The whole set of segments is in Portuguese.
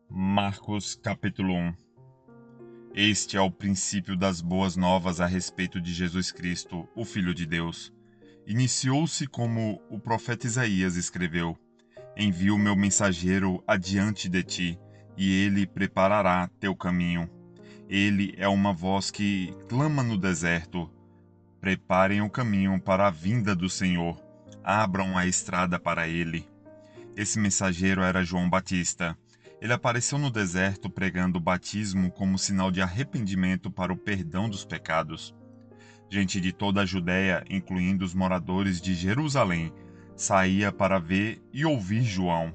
Marcos capítulo 1. Este é o princípio das boas novas a respeito de Jesus Cristo, o Filho de Deus. Iniciou-se como o profeta Isaías escreveu: Envio meu mensageiro adiante de ti, e ele preparará teu caminho. Ele é uma voz que clama no deserto: Preparem o caminho para a vinda do Senhor, abram a estrada para ele. Esse mensageiro era João Batista. Ele apareceu no deserto pregando o batismo como sinal de arrependimento para o perdão dos pecados. Gente de toda a Judéia, incluindo os moradores de Jerusalém, saía para ver e ouvir João.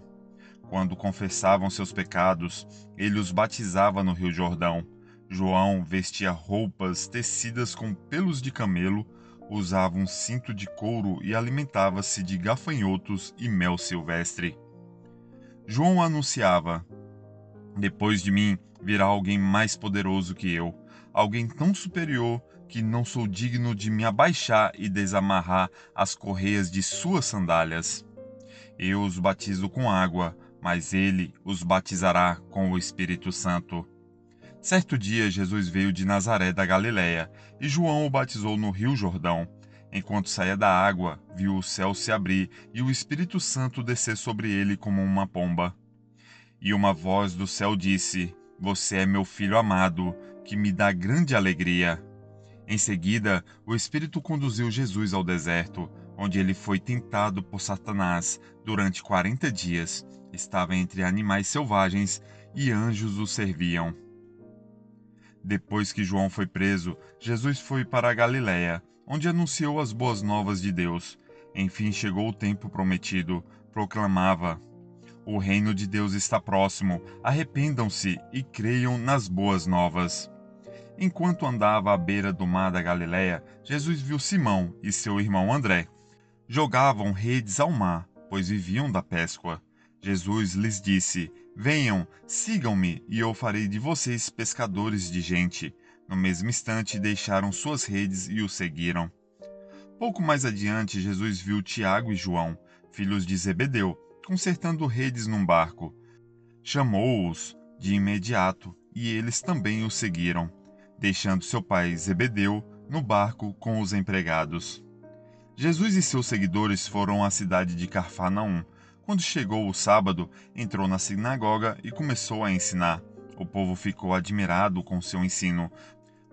Quando confessavam seus pecados, ele os batizava no Rio Jordão. João vestia roupas tecidas com pelos de camelo, usava um cinto de couro e alimentava-se de gafanhotos e mel silvestre. João anunciava: Depois de mim virá alguém mais poderoso que eu, alguém tão superior que não sou digno de me abaixar e desamarrar as correias de suas sandálias. Eu os batizo com água, mas ele os batizará com o Espírito Santo. Certo dia, Jesus veio de Nazaré da Galiléia, e João o batizou no Rio Jordão. Enquanto saía da água, viu o céu se abrir e o Espírito Santo descer sobre ele como uma pomba. E uma voz do céu disse: Você é meu filho amado, que me dá grande alegria. Em seguida, o Espírito conduziu Jesus ao deserto, onde ele foi tentado por Satanás durante 40 dias. Estava entre animais selvagens e anjos o serviam. Depois que João foi preso, Jesus foi para a Galiléia, onde anunciou as boas novas de Deus. Enfim chegou o tempo prometido. Proclamava: O reino de Deus está próximo. Arrependam-se e creiam nas boas novas. Enquanto andava à beira do mar da Galiléia, Jesus viu Simão e seu irmão André. Jogavam redes ao mar, pois viviam da pesca. Jesus lhes disse: Venham, sigam-me, e eu farei de vocês pescadores de gente. No mesmo instante, deixaram suas redes e o seguiram. Pouco mais adiante, Jesus viu Tiago e João, filhos de Zebedeu, consertando redes num barco. Chamou-os de imediato, e eles também o seguiram, deixando seu pai Zebedeu no barco com os empregados. Jesus e seus seguidores foram à cidade de Cafarnaum. Quando chegou o sábado, entrou na sinagoga e começou a ensinar. O povo ficou admirado com seu ensino,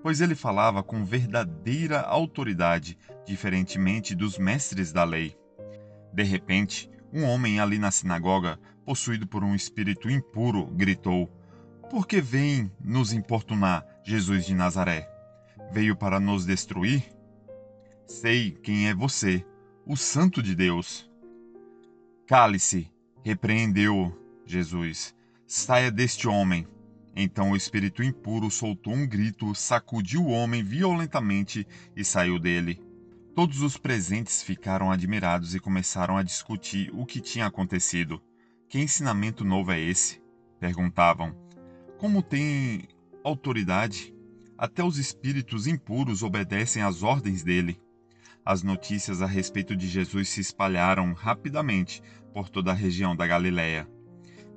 pois ele falava com verdadeira autoridade, diferentemente dos mestres da lei. De repente, um homem ali na sinagoga, possuído por um espírito impuro, gritou: Por que vem nos importunar, Jesus de Nazaré? Veio para nos destruir? Sei quem é você, o Santo de Deus. Cale-se, repreendeu-o Jesus. Saia deste homem. Então o espírito impuro soltou um grito, sacudiu o homem violentamente e saiu dele. Todos os presentes ficaram admirados e começaram a discutir o que tinha acontecido. Que ensinamento novo é esse? Perguntavam. Como tem autoridade? Até os espíritos impuros obedecem às ordens dele. As notícias a respeito de Jesus se espalharam rapidamente por toda a região da Galiléia.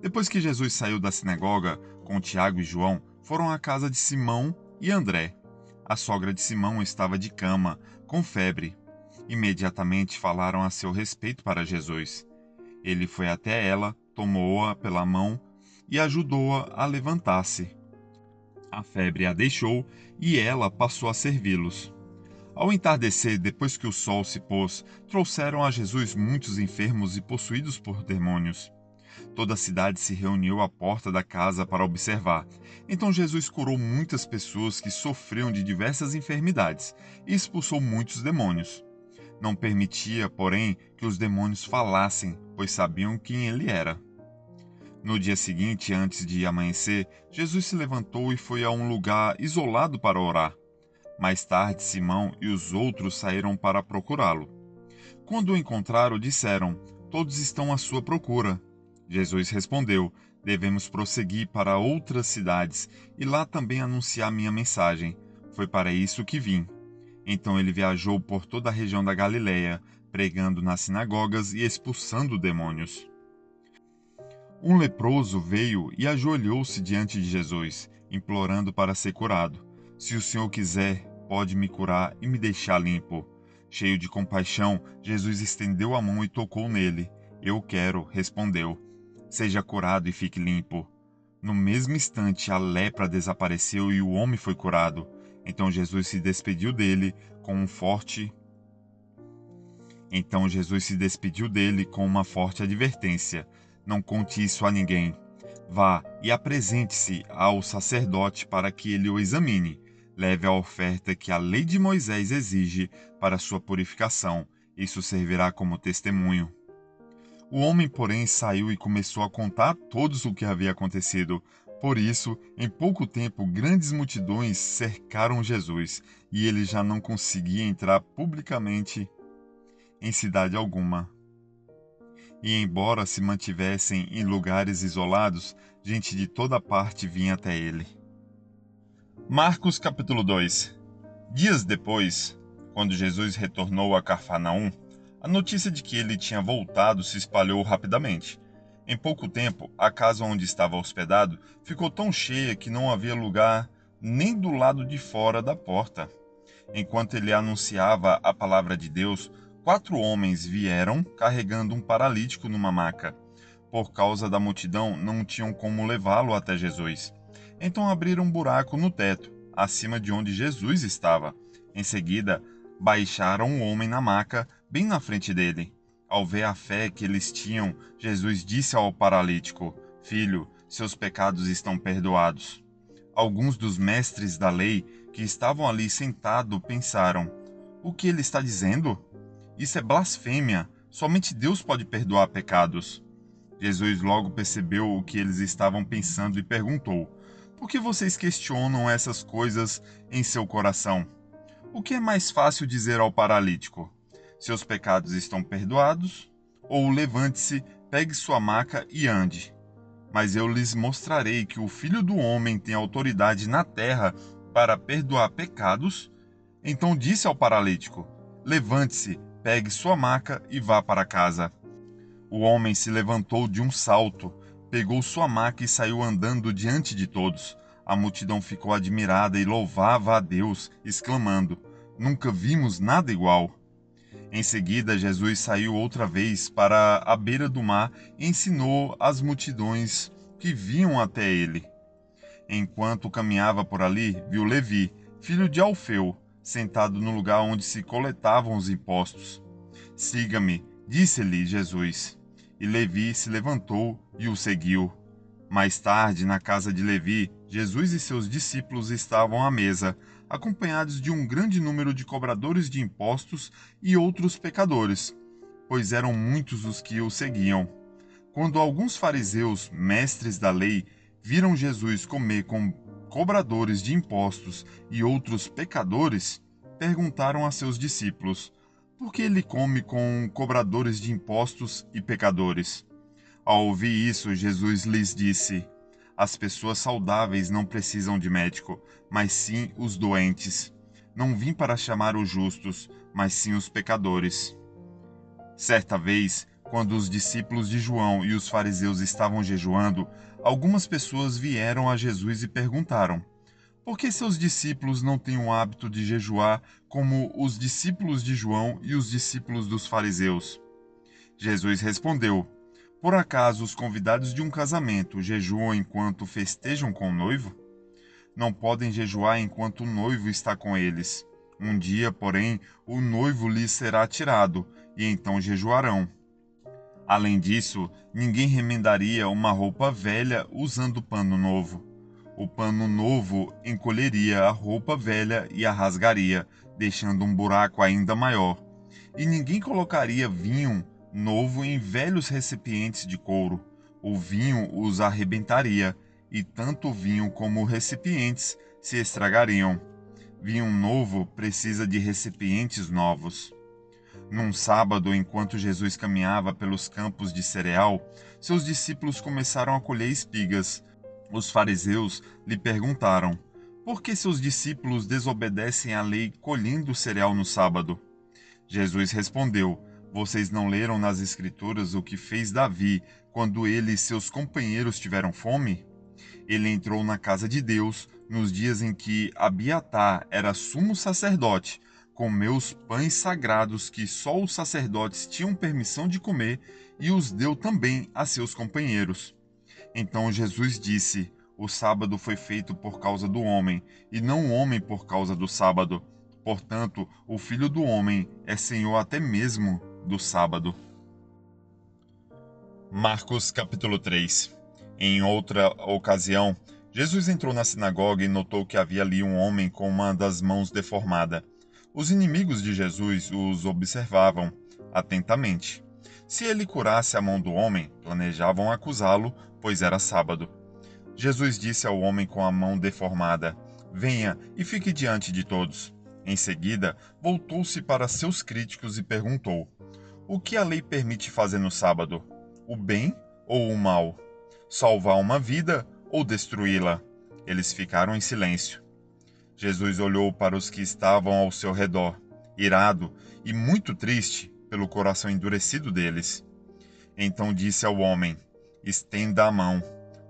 Depois que Jesus saiu da sinagoga, com Tiago e João, foram à casa de Simão e André. A sogra de Simão estava de cama, com febre. Imediatamente falaram a seu respeito para Jesus. Ele foi até ela, tomou-a pela mão e ajudou-a a levantar-se. A febre a deixou e ela passou a servi-los. Ao entardecer, depois que o sol se pôs, trouxeram a Jesus muitos enfermos e possuídos por demônios. Toda a cidade se reuniu à porta da casa para observar. Então Jesus curou muitas pessoas que sofriam de diversas enfermidades e expulsou muitos demônios. Não permitia, porém, que os demônios falassem, pois sabiam quem ele era. No dia seguinte, antes de amanhecer, Jesus se levantou e foi a um lugar isolado para orar. Mais tarde, Simão e os outros saíram para procurá-lo. Quando o encontraram, disseram: Todos estão à sua procura. Jesus respondeu: Devemos prosseguir para outras cidades e lá também anunciar minha mensagem, Foi para isso que vim. Então ele viajou por toda a região da Galiléia, pregando nas sinagogas e expulsando demônios. Um leproso veio e ajoelhou-se diante de Jesus, implorando para ser curado. Se o Senhor quiser, pode me curar e me deixar limpo. Cheio de compaixão, Jesus estendeu a mão e tocou nele. Eu quero, respondeu. Seja curado e fique limpo. No mesmo instante, a lepra desapareceu e o homem foi curado. Então Jesus se despediu dele com uma forte advertência. Não conte isso a ninguém. Vá e apresente-se ao sacerdote para que ele o examine. Leve a oferta que a lei de Moisés exige para sua purificação. Isso servirá como testemunho. O homem, porém, saiu e começou a contar a todos o que havia acontecido. Por isso, em pouco tempo, grandes multidões cercaram Jesus, e ele já não conseguia entrar publicamente em cidade alguma. E embora se mantivessem em lugares isolados, gente de toda parte vinha até ele. Marcos capítulo 2. Dias depois, quando Jesus retornou a Cafarnaum, a notícia de que ele tinha voltado se espalhou rapidamente. Em pouco tempo, a casa onde estava hospedado ficou tão cheia que não havia lugar nem do lado de fora da porta. Enquanto ele anunciava a palavra de Deus, 4 homens vieram carregando um paralítico numa maca. Por causa da multidão, não tinham como levá-lo até Jesus. Então abriram um buraco no teto, acima de onde Jesus estava. Em seguida, baixaram o homem na maca, bem na frente dele. Ao ver a fé que eles tinham, Jesus disse ao paralítico: Filho, seus pecados estão perdoados. Alguns dos mestres da lei que estavam ali sentados pensaram: O que ele está dizendo? Isso é blasfêmia. Somente Deus pode perdoar pecados. Jesus logo percebeu o que eles estavam pensando e perguntou: Por que vocês questionam essas coisas em seu coração? O que é mais fácil dizer ao paralítico? Seus pecados estão perdoados? Ou levante-se, pegue sua maca e ande? Mas eu lhes mostrarei que o Filho do Homem tem autoridade na terra para perdoar pecados. Então disse ao paralítico: Levante-se, pegue sua maca e vá para casa. O homem se levantou de um salto, pegou sua maca e saiu andando diante de todos. A multidão ficou admirada e louvava a Deus, exclamando: Nunca vimos nada igual. Em seguida, Jesus saiu outra vez para a beira do mar e ensinou as multidões que vinham até ele. Enquanto caminhava por ali, viu Levi, filho de Alfeu, sentado no lugar onde se coletavam os impostos. Siga-me, disse-lhe Jesus. E Levi se levantou e o seguiu. Mais tarde, na casa de Levi, Jesus e seus discípulos estavam à mesa, acompanhados de um grande número de cobradores de impostos e outros pecadores, pois eram muitos os que o seguiam. Quando alguns fariseus, mestres da lei, viram Jesus comer com cobradores de impostos e outros pecadores, perguntaram a seus discípulos: Por que ele come com cobradores de impostos e pecadores? Ao ouvir isso, Jesus lhes disse: As pessoas saudáveis não precisam de médico, mas sim os doentes. Não vim para chamar os justos, mas sim os pecadores. Certa vez, quando os discípulos de João e os fariseus estavam jejuando, algumas pessoas vieram a Jesus e perguntaram: Por que seus discípulos não têm o hábito de jejuar como os discípulos de João e os discípulos dos fariseus? Jesus respondeu: Por acaso os convidados de um casamento jejuam enquanto festejam com o noivo? Não podem jejuar enquanto o noivo está com eles. Um dia, porém, o noivo lhes será tirado, e então jejuarão. Além disso, ninguém remendaria uma roupa velha usando pano novo. O pano novo encolheria a roupa velha e a rasgaria, deixando um buraco ainda maior. E ninguém colocaria vinho novo em velhos recipientes de couro. O vinho os arrebentaria, e tanto o vinho como os recipientes se estragariam. Vinho novo precisa de recipientes novos. Num sábado, enquanto Jesus caminhava pelos campos de cereal, seus discípulos começaram a colher espigas. Os fariseus lhe perguntaram: por que seus discípulos desobedecem à lei colhendo cereal no sábado? Jesus respondeu: Vocês não leram nas Escrituras o que fez Davi quando ele e seus companheiros tiveram fome? Ele entrou na casa de Deus nos dias em que Abiatar era sumo sacerdote, comeu os pães sagrados que só os sacerdotes tinham permissão de comer e os deu também a seus companheiros. Então Jesus disse: O sábado foi feito por causa do homem, e não o homem por causa do sábado. Portanto, o Filho do Homem é Senhor até mesmo do sábado. Marcos capítulo 3. Em outra ocasião, Jesus entrou na sinagoga e notou que havia ali um homem com uma das mãos deformada. Os inimigos de Jesus os observavam atentamente. Se ele curasse a mão do homem, planejavam acusá-lo, pois era sábado. Jesus disse ao homem com a mão deformada: Venha e fique diante de todos. Em seguida, voltou-se para seus críticos e perguntou: O que a lei permite fazer no sábado? O bem ou o mal? Salvar uma vida ou destruí-la? Eles ficaram em silêncio. Jesus olhou para os que estavam ao seu redor, irado e muito triste pelo coração endurecido deles. Então disse ao homem: Estenda a mão.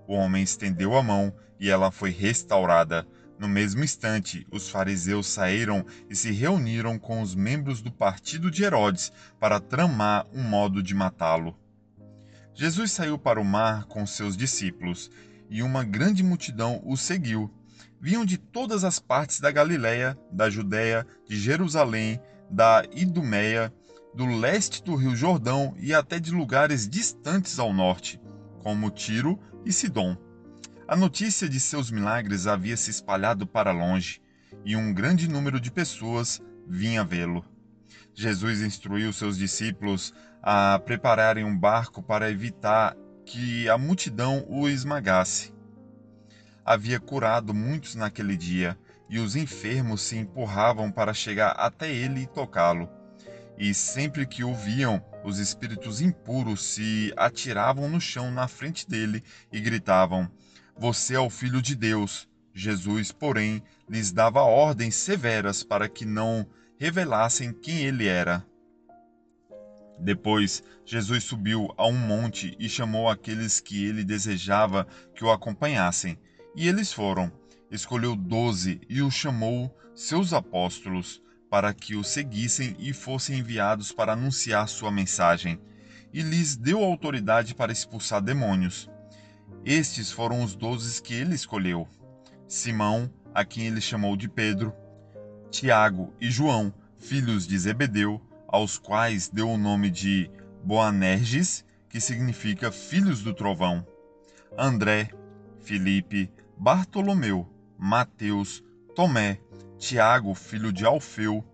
O homem estendeu a mão e ela foi restaurada. No mesmo instante, os fariseus saíram e se reuniram com os membros do partido de Herodes para tramar um modo de matá-lo. Jesus saiu para o mar com seus discípulos, e uma grande multidão o seguiu. Vinham de todas as partes da Galiléia, da Judéia, de Jerusalém, da Idumeia, do leste do rio Jordão e até de lugares distantes ao norte, como Tiro e Sidom. A notícia de seus milagres havia se espalhado para longe, e um grande número de pessoas vinha vê-lo. Jesus instruiu seus discípulos a prepararem um barco para evitar que a multidão o esmagasse. Havia curado muitos naquele dia, e os enfermos se empurravam para chegar até ele e tocá-lo. E sempre que o viam, os espíritos impuros se atiravam no chão na frente dele e gritavam: Você é o Filho de Deus. Jesus, porém, lhes dava ordens severas para que não revelassem quem ele era. Depois, Jesus subiu a um monte e chamou aqueles que ele desejava que o acompanhassem. E eles foram. Escolheu 12 e os chamou seus apóstolos, para que o seguissem e fossem enviados para anunciar sua mensagem. E lhes deu autoridade para expulsar demônios. Estes foram os 12 que ele escolheu: Simão, a quem ele chamou de Pedro, Tiago e João, filhos de Zebedeu, aos quais deu o nome de Boanerges, que significa filhos do trovão, André, Filipe, Bartolomeu, Mateus, Tomé, Tiago, filho de Alfeu,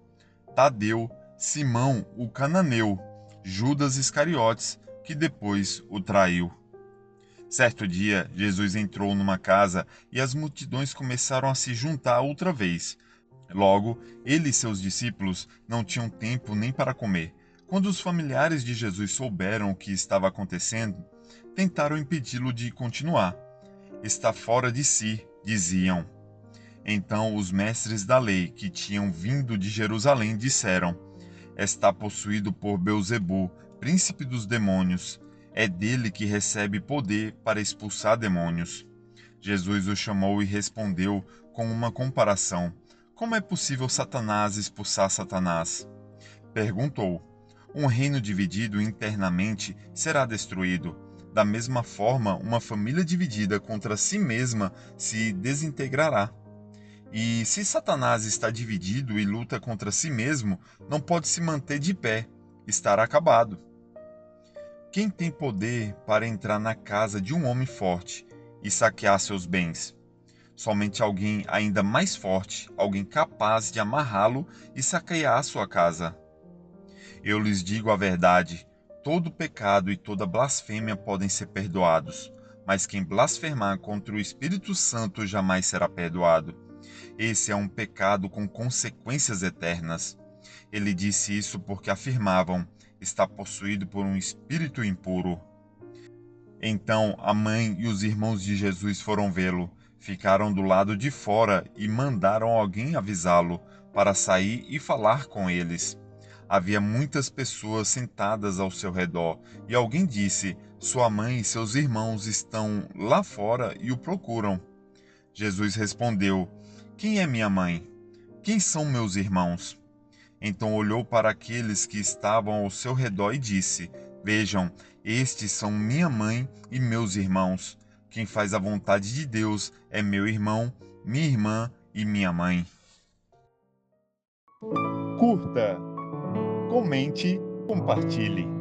Tadeu, Simão, o cananeu, Judas Iscariotes, que depois o traiu. Certo dia, Jesus entrou numa casa e as multidões começaram a se juntar outra vez. Logo, ele e seus discípulos não tinham tempo nem para comer. Quando os familiares de Jesus souberam o que estava acontecendo, tentaram impedi-lo de continuar. Está fora de si, diziam. Então os mestres da lei, que tinham vindo de Jerusalém, disseram: Está possuído por Beelzebu, príncipe dos demônios. É dele que recebe poder para expulsar demônios. Jesus o chamou e respondeu com uma comparação: Como é possível Satanás expulsar Satanás? Perguntou: Um reino dividido internamente será destruído. Da mesma forma, uma família dividida contra si mesma se desintegrará. E se Satanás está dividido e luta contra si mesmo, não pode se manter de pé, estará acabado. Quem tem poder para entrar na casa de um homem forte e saquear seus bens? Somente alguém ainda mais forte, alguém capaz de amarrá-lo e saquear sua casa. Eu lhes digo a verdade: todo pecado e toda blasfêmia podem ser perdoados, mas quem blasfemar contra o Espírito Santo jamais será perdoado. Esse é um pecado com consequências eternas. Ele disse isso porque afirmavam: está possuído por um espírito impuro. Então a mãe e os irmãos de Jesus foram vê-lo. Ficaram do lado de fora e mandaram alguém avisá-lo para sair e falar com eles. Havia muitas pessoas sentadas ao seu redor, e alguém disse: Sua mãe e seus irmãos estão lá fora e o procuram. Jesus respondeu: Quem é minha mãe? Quem são meus irmãos? Então olhou para aqueles que estavam ao seu redor e disse: Vejam, estes são minha mãe e meus irmãos. Quem faz a vontade de Deus é meu irmão, minha irmã e minha mãe. Curta, comente, compartilhe.